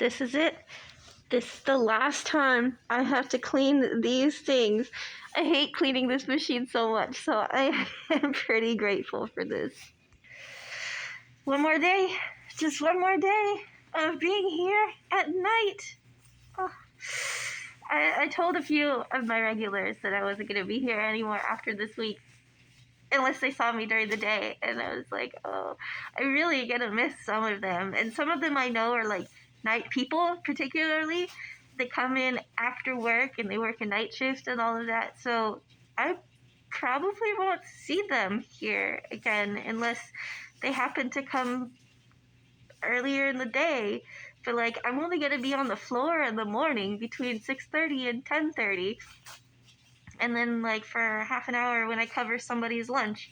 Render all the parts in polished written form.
This is it. This is the last time I have to clean these things. I hate cleaning this machine so much, so I am pretty grateful for this. One more day, just one more day of being here at night. Oh. I told a few of my regulars that I wasn't going to be here anymore after this week, unless they saw me during the day, and I was like, oh, I'm really going to miss some of them. And some of them I know are like night people, particularly. They come in after work and they work a night shift and all of that, so I probably won't see them here again unless they happen to come earlier in the day. But like, I'm only going to be on the floor in the morning between 6:30 and 10:30, and then like for half an hour when I cover somebody's lunch.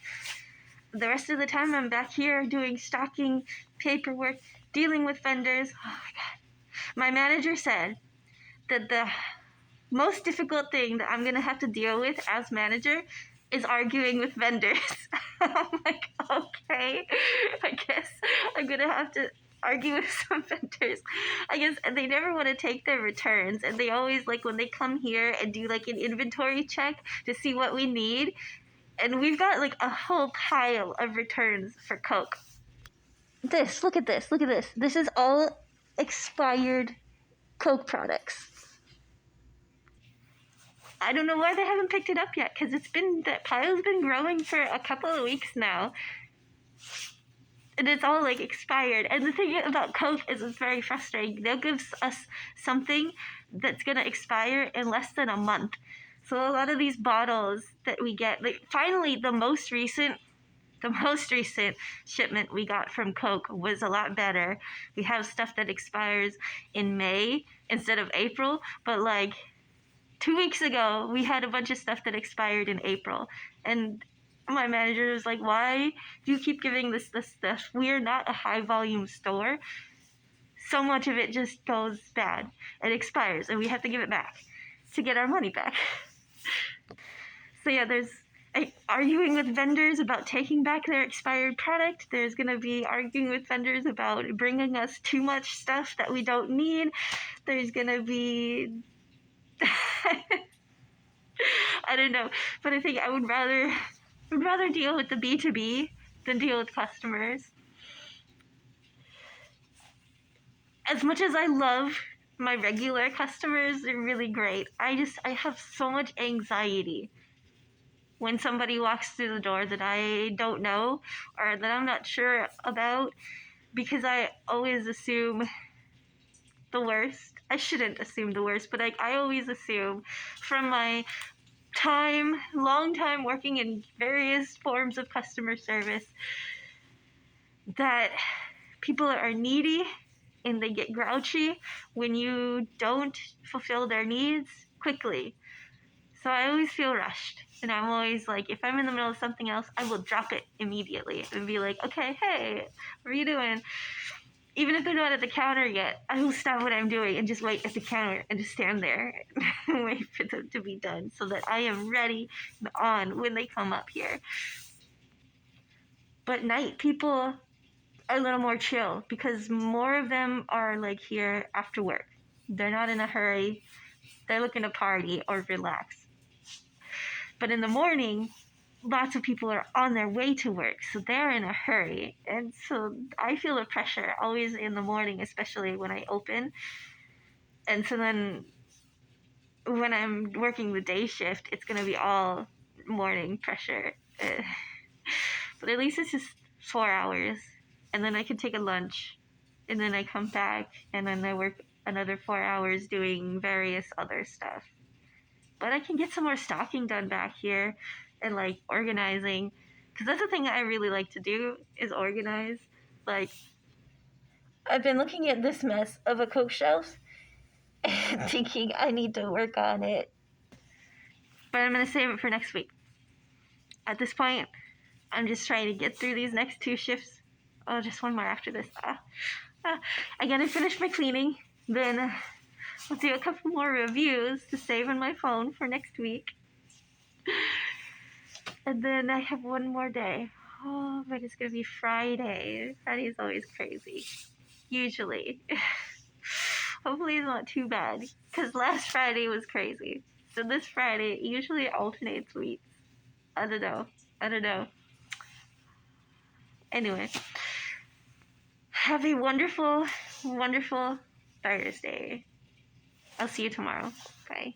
The rest of the time I'm back here doing stocking, paperwork, dealing with vendors. Oh my god. My manager said that the most difficult thing that I'm going to have to deal with as manager is arguing with vendors. I'm like, okay, I guess I'm going to have to argue with some vendors. I guess they never want to take their returns, and they always, like, when they come here and do like an inventory check to see what we need, and we've got like a whole pile of returns for Coke. Look at this. This is all expired Coke products. I don't know why they haven't picked it up yet, because that pile's been growing for a couple of weeks now. And it's all like expired. And the thing about Coke is it's very frustrating. They'll give us something that's gonna expire in less than a month. So a lot of these bottles that we get, like finally the most recent shipment we got from Coke was a lot better. We have stuff that expires in May instead of April, but like 2 weeks ago, we had a bunch of stuff that expired in April. And my manager was like, why do you keep giving this stuff? We are not a high volume store. So much of it just goes bad. It expires, and we have to give it back to get our money back. So yeah, there's arguing with vendors about taking back their expired product. There's going to be arguing with vendors about bringing us too much stuff that we don't need. There's going to be... I don't know, but I think I would rather deal with the B2B than deal with customers. As much as I love my regular customers, they're really great. I have so much anxiety when somebody walks through the door that I don't know or that I'm not sure about, because I always assume the worst. I shouldn't assume the worst, but I always assume from my long time working in various forms of customer service that people are needy and they get grouchy when you don't fulfill their needs quickly. So I always feel rushed, and I'm always like, if I'm in the middle of something else, I will drop it immediately and be like, okay, hey, what are you doing? Even if they're not at the counter yet, I will stop what I'm doing and just wait at the counter and just stand there and wait for them to be done so that I am ready and on when they come up here. But night people are a little more chill because more of them are like here after work. They're not in a hurry. They're looking to party or relax. But in the morning, lots of people are on their way to work, so they're in a hurry. And so I feel the pressure always in the morning, especially when I open. And so then when I'm working the day shift, it's going to be all morning pressure. But at least it's just 4 hours. And then I can take a lunch. And then I come back. And then I work another 4 hours doing various other stuff. But I can get some more stocking done back here and like organizing, because that's the thing I really like to do is organize. Like, I've been looking at this mess of a Coke shelf and thinking I need to work on it, but I'm gonna save it for next week. At this point, I'm just trying to get through these next 2 shifts. Oh, just one more after this. I gotta finish my cleaning, then I'll do a couple more reviews to save on my phone for next week. And then I have one more day. Oh, but it's going to be Friday. Friday's always crazy. Usually. Hopefully it's not too bad. Because last Friday was crazy. So this Friday usually alternates weeks. I don't know. I don't know. Anyway. Have a wonderful, wonderful Thursday. I'll see you tomorrow. Bye.